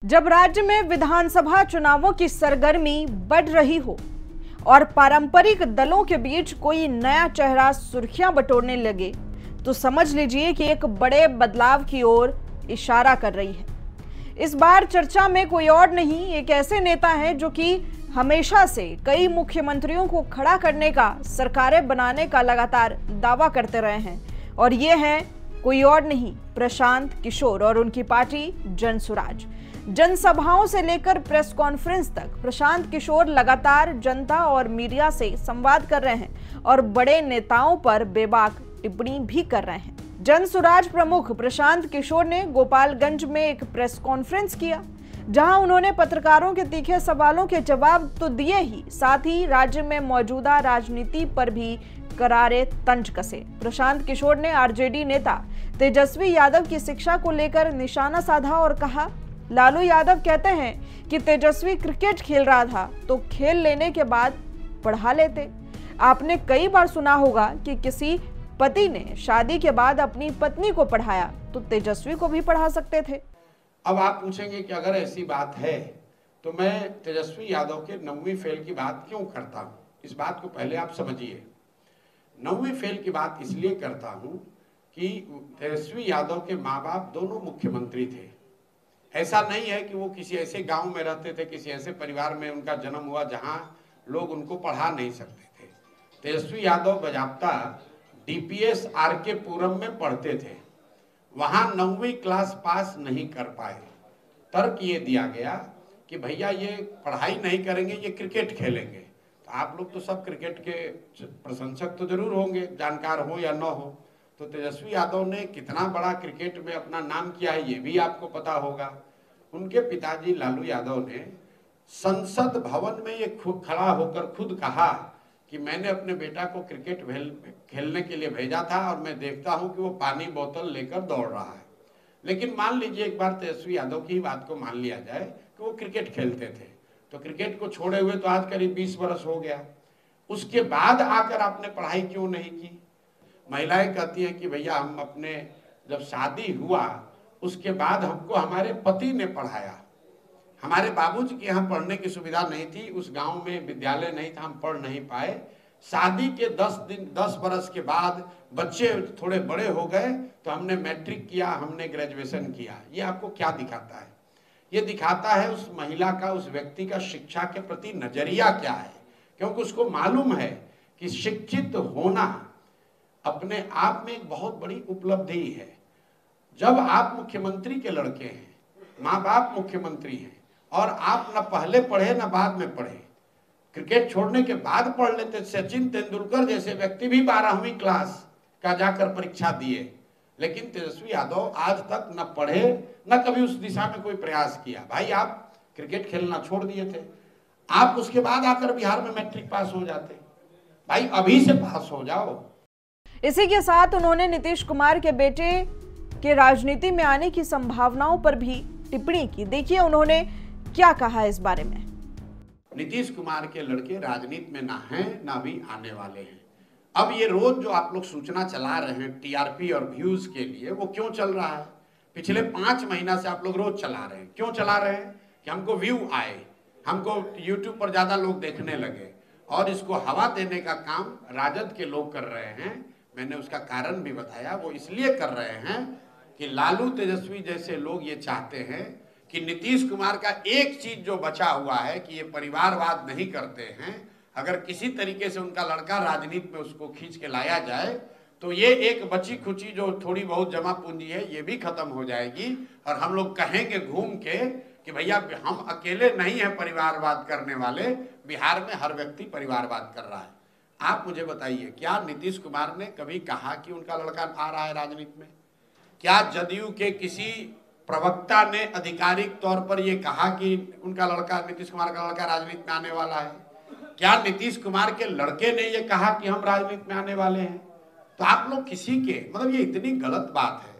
जब राज्य में विधानसभा चुनावों की सरगर्मी बढ़ रही हो और पारंपरिक दलों के बीच कोई नया चेहरा सुर्खियां बटोरने लगे, तो समझ लीजिए कि एक बड़े बदलाव की ओर इशारा कर रही है। इस बार चर्चा में कोई और नहीं, एक ऐसे नेता हैं जो कि हमेशा से कई मुख्यमंत्रियों को खड़ा करने का, सरकारें बनाने का लगातार दावा करते रहे हैं, और ये हैं कोई और नहीं, प्रशांत किशोर और उनकी पार्टी जनसुराज। जनसभाओं से लेकर प्रेस कॉन्फ्रेंस तक प्रशांत किशोर लगातार जनता और मीडिया से संवाद कर रहे हैं और बड़े नेताओं पर बेबाक टिप्पणी भी कर रहे हैं। जनसुराज प्रमुख प्रशांत किशोर ने गोपालगंज में एक प्रेस कॉन्फ्रेंस किया, जहां उन्होंने पत्रकारों के तीखे सवालों के जवाब तो दिए ही, साथ ही राज्य में मौजूदा राजनीति पर भी करारे तंज कसे। प्रशांत किशोर ने आरजेडी नेता तेजस्वी यादव की शिक्षा को लेकर निशाना साधा और कहा, लालू यादव कहते हैं कि तेजस्वी क्रिकेट खेल रहा था तो खेल लेने के बाद पढ़ा लेते। आपने कई बार सुना होगा कि किसी पति ने शादी के बाद अपनी पत्नी को पढ़ाया, तो तेजस्वी को भी पढ़ा सकते थे। अब आप पूछेंगे कि अगर ऐसी बात है तो मैं तेजस्वी यादव के 9वीं फेल की बात क्यों करता हूं? इस बात को पहले आप समझिए। 9वीं फेल की बात इसलिए करता हूं कि तेजस्वी यादव के माँ बाप दोनों मुख्यमंत्री थे। ऐसा नहीं है कि वो किसी ऐसे गांव में रहते थे, किसी ऐसे परिवार में उनका जन्म हुआ जहां लोग उनको पढ़ा नहीं सकते थे। तेजस्वी यादव बजाप्ता डीपीएस आरके पुरम में पढ़ते थे, वहां 9वीं क्लास पास नहीं कर पाए। तर्क ये दिया गया कि भैया ये पढ़ाई नहीं करेंगे, ये क्रिकेट खेलेंगे। तो आप लोग तो सब क्रिकेट के प्रशंसक तो जरूर होंगे, जानकार हो या न हो। तो तेजस्वी यादव ने कितना बड़ा क्रिकेट में अपना नाम किया है ये भी आपको पता होगा। उनके पिताजी लालू यादव ने संसद भवन में ये खुद खड़ा होकर खुद कहा कि मैंने अपने बेटा को क्रिकेट खेलने के लिए भेजा था और मैं देखता हूं कि वो पानी बोतल लेकर दौड़ रहा है। लेकिन मान लीजिए एक बार तेजस्वी यादव की बात को मान लिया जाए कि वो क्रिकेट खेलते थे, तो क्रिकेट को छोड़े हुए तो आज करीब 20 वर्ष हो गया। उसके बाद आकर आपने पढ़ाई क्यों नहीं की? महिलाएं कहती हैं कि भैया हम अपने जब शादी हुआ उसके बाद हमको हमारे पति ने पढ़ाया, हमारे बाबूजी के यहाँ पढ़ने की सुविधा नहीं थी, उस गांव में विद्यालय नहीं था, हम पढ़ नहीं पाए। शादी के 10 बरस के बाद बच्चे थोड़े बड़े हो गए तो हमने मैट्रिक किया, हमने ग्रेजुएशन किया। ये आपको क्या दिखाता है? ये दिखाता है उस महिला का, उस व्यक्ति का शिक्षा के प्रति नजरिया क्या है, क्योंकि उसको मालूम है कि शिक्षित होना अपने आप में एक बहुत बड़ी उपलब्धि है। जब आप मुख्यमंत्री के लड़के हैं, माँ बाप मुख्यमंत्री हैं, और आप न पहले पढ़े न बाद में पढ़े, क्रिकेट छोड़ने के बाद पढ़ लेते। सचिन तेंदुलकर जैसे व्यक्ति भी 12वीं क्लास का जाकर परीक्षा दिए, लेकिन तेजस्वी यादव आज तक न पढ़े न कभी उस दिशा में कोई प्रयास किया। भाई आप क्रिकेट खेलना छोड़ दिए थे, आप उसके बाद आकर बिहार में मैट्रिक पास हो जाते। भाई अभी से पास हो जाओ। इसी के साथ उन्होंने नीतीश कुमार के बेटे के राजनीति में आने की संभावनाओं पर भी टिप्पणी की। देखिए उन्होंने क्या कहा इस बारे में। नीतीश कुमार के लड़के राजनीति में ना हैं ना भी आने वाले हैं। अब ये रोज जो आप लोग सूचना चला रहे हैं टीआरपी और व्यूज के लिए, वो क्यों चल रहा है? पिछले 5 महीना से आप लोग रोज चला रहे हैं। क्यों चला रहे हैं? कि हमको व्यू आए, हमको यूट्यूब पर ज्यादा लोग देखने लगे, और इसको हवा देने का काम राजद के लोग कर रहे हैं। मैंने उसका कारण भी बताया। वो इसलिए कर रहे हैं कि लालू तेजस्वी जैसे लोग ये चाहते हैं कि नीतीश कुमार का एक चीज जो बचा हुआ है कि ये परिवारवाद नहीं करते हैं, अगर किसी तरीके से उनका लड़का राजनीति में उसको खींच के लाया जाए तो ये एक बची खुची जो थोड़ी बहुत जमा पूंजी है ये भी खत्म हो जाएगी, और हम लोग कहेंगे घूम के कि भैया हम अकेले नहीं है परिवारवाद करने वाले, बिहार में हर व्यक्ति परिवारवाद कर रहा है। आप मुझे बताइए, क्या नीतीश कुमार ने कभी कहा कि उनका लड़का आ रहा है राजनीति में? क्या जदयू के किसी प्रवक्ता ने आधिकारिक तौर पर यह कहा कि उनका लड़का, नीतीश कुमार का लड़का राजनीति में आने वाला है? क्या नीतीश कुमार के लड़के ने यह कहा कि हम राजनीति में आने वाले हैं? तो आप लोग किसी के, मतलब ये इतनी गलत बात है।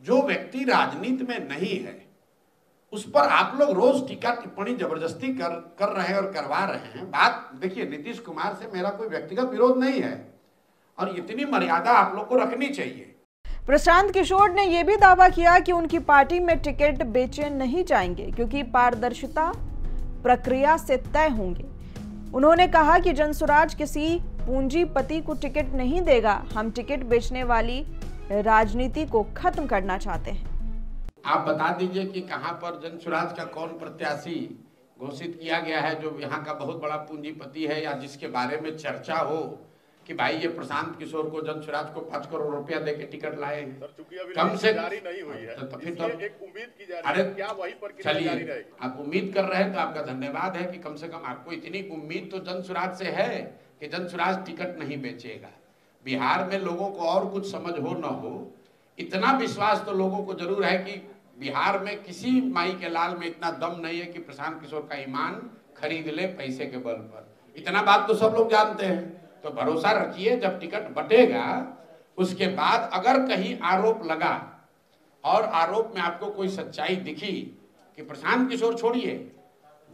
जो व्यक्ति राजनीति में नहीं है उस पर आप लोग रोज टीका टिप्पणी जबरदस्ती कर रहे हैं और करवा रहे हैं। बात देखिए, नीतीश कुमार से मेरा कोई व्यक्तिगत विरोध नहीं है, और इतनी मर्यादा आप लोग को रखनी चाहिए। प्रशांत किशोर ने यह भी दावा किया कि उनकी पार्टी में टिकट बेचे नहीं जाएंगे क्योंकि पारदर्शिता प्रक्रिया से तय होंगे। उन्होंने कहा कि जनसुराज किसी पूंजीपति को टिकट नहीं देगा। हम टिकट बेचने वाली राजनीति को खत्म करना चाहते हैं। आप बता दीजिए कि कहां पर जनसुराज का कौन प्रत्याशी घोषित किया गया है जो यहाँ का बहुत बड़ा पूंजीपति है, या जिसके बारे में चर्चा हो कि भाई ये प्रशांत किशोर को जनसुराज को 5 करोड़ रुपया देके टिकट लाए हैं। कम से जारी नहीं हुई है तो फिर तो एक उम्मीद की जा रही अरे है, क्या वही प्रक्रिया जारी चलिए, रहेगी? आप उम्मीद कर रहे हैं तो आपका धन्यवाद है कि कम से कम आपको इतनी उम्मीद तो जनसुराज से है कि जनसुराज टिकट नहीं बेचेगा। बिहार में लोगों को और कुछ समझ हो न हो, इतना विश्वास तो लोगों को जरूर है कि बिहार में किसी माई के लाल में इतना दम नहीं है कि प्रशांत किशोर का ईमान खरीद ले पैसे के बल पर। इतना बात तो सब लोग जानते हैं। तो भरोसा रखिए, जब टिकट बटेगा उसके बाद अगर कहीं आरोप लगा और आरोप में आपको कोई सच्चाई दिखी कि प्रशांत किशोर छोड़िए,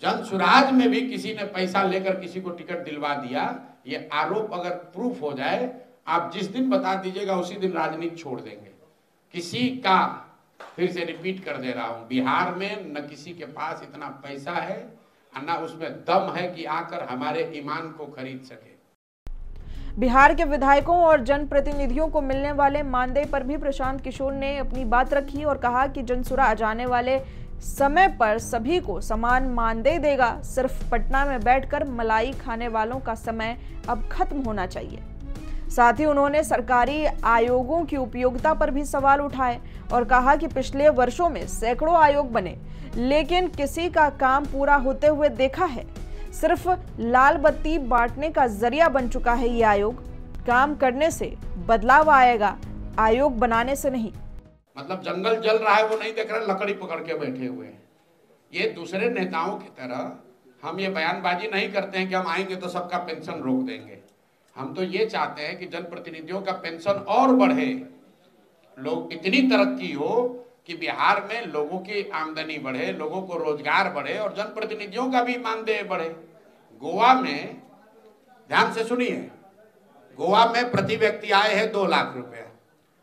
जनसुराज में भी किसी ने पैसा लेकर किसी को टिकट दिलवा दिया, ये आरोप अगर प्रूफ हो जाए, आप जिस दिन बता दीजिएगा उसी दिन राजनीति छोड़ देंगे। किसी का, फिर से रिपीट कर दे रहा हूं, बिहार में न किसी के पास इतना पैसा है न उसमें दम है कि आकर हमारे ईमान को खरीद सके। बिहार के विधायकों और जनप्रतिनिधियों को मिलने वाले मानदेय पर भी प्रशांत किशोर ने अपनी बात रखी और कहा कि जनसुराज आने वाले समय पर सभी को समान मानदेय देगा। सिर्फ पटना में बैठकर मलाई खाने वालों का समय अब खत्म होना चाहिए। साथ ही उन्होंने सरकारी आयोगों की उपयोगिता पर भी सवाल उठाए और कहा कि पिछले वर्षों में सैकड़ों आयोग बने, लेकिन किसी का काम पूरा होते हुए देखा है। सिर्फ लाल बत्ती बांटने का जरिया बन चुका है ये आयोग। काम करने से बदलाव आएगा, आयोग बनाने से नहीं। मतलब जंगल जल रहा है वो नहीं देख रहे, लकड़ी पकड़ के बैठे हुए हैं। ये दूसरे नेताओं की तरह हम ये बयानबाजी नहीं करते हैं कि हम आएंगे तो सबका पेंशन रोक देंगे। हम तो ये चाहते हैं कि जनप्रतिनिधियों का पेंशन और बढ़े, लोग इतनी तरक्की हो कि बिहार में लोगों की आमदनी बढ़े, लोगों को रोजगार बढ़े और जनप्रतिनिधियों का भी मानदेय बढ़े। गोवा में, ध्यान से सुनिए, गोवा में प्रति व्यक्ति आय है 2 लाख रुपया।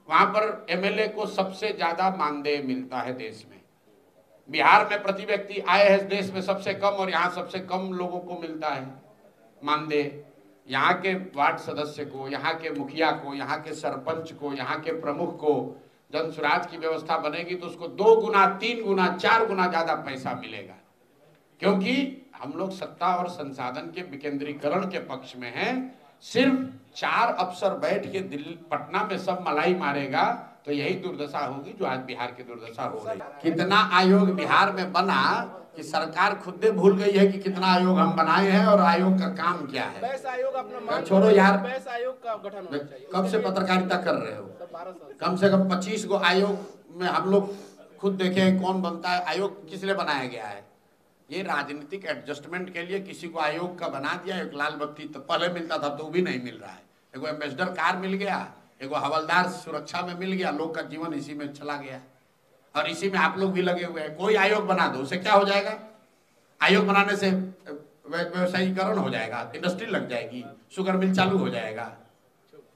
वहां पर एमएलए को सबसे ज्यादा मानदेय मिलता है देश में। बिहार में प्रति व्यक्ति आय है देश में सबसे कम और यहाँ सबसे कम लोगों को मिलता है मानदेय। यहाँ के वार्ड सदस्य को, यहाँ के मुखिया को, यहाँ के सरपंच को, यहाँ के प्रमुख को जनसुराज की व्यवस्था बनेगी तो उसको 2 गुना, 3 गुना, 4 गुना ज्यादा पैसा मिलेगा। क्योंकि हम लोग सत्ता और संसाधन के विकेंद्रीकरण के पक्ष में हैं। सिर्फ 4 अफसर बैठ के दिल्ली पटना में सब मलाई मारेगा तो यही दुर्दशा होगी जो आज बिहार की दुर्दशा हो रही है। कितना आयोग बिहार में बना कि सरकार खुद भूल गई है कि कितना आयोग हम बनाए हैं और आयोग का काम क्या है। आयोग अपना छोड़ो यार, आयोग का गठन होना चाहिए। कब से पत्रकारिता कर रहे हो? कम से कम 25 गो आयोग में हम लोग खुद देखे कौन बनता है। आयोग किस लिए बनाया गया है? ये राजनीतिक एडजस्टमेंट के लिए किसी को आयोग का बना दिया। एक लाल बत्ती तो पहले मिलता था तो भी नहीं मिल रहा है। एगो एम्बेसडर कार मिल गया, एगो हवलदार सुरक्षा में मिल गया, लोग का जीवन इसी में चला गया और इसी में आप लोग भी लगे हुए हैं। कोई आयोग बना दो, उससे क्या हो जाएगा? आयोग बनाने से व्यवसायीकरण हो जाएगा, इंडस्ट्री लग जाएगी, शुगर मिल चालू हो जाएगा।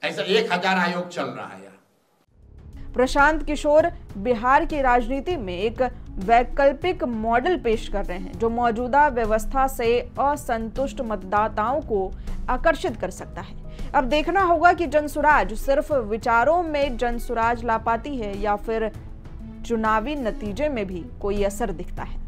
ऐसा 1000 आयोग चल रहा है। प्रशांत किशोर बिहार की राजनीति में एक वैकल्पिक मॉडल पेश कर रहे हैं जो मौजूदा व्यवस्था से असंतुष्ट मतदाताओं को आकर्षित कर सकता है। अब देखना होगा कि जनसुराज सिर्फ विचारों में जनसुराज ला पाती है या फिर चुनावी नतीजे में भी कोई असर दिखता है।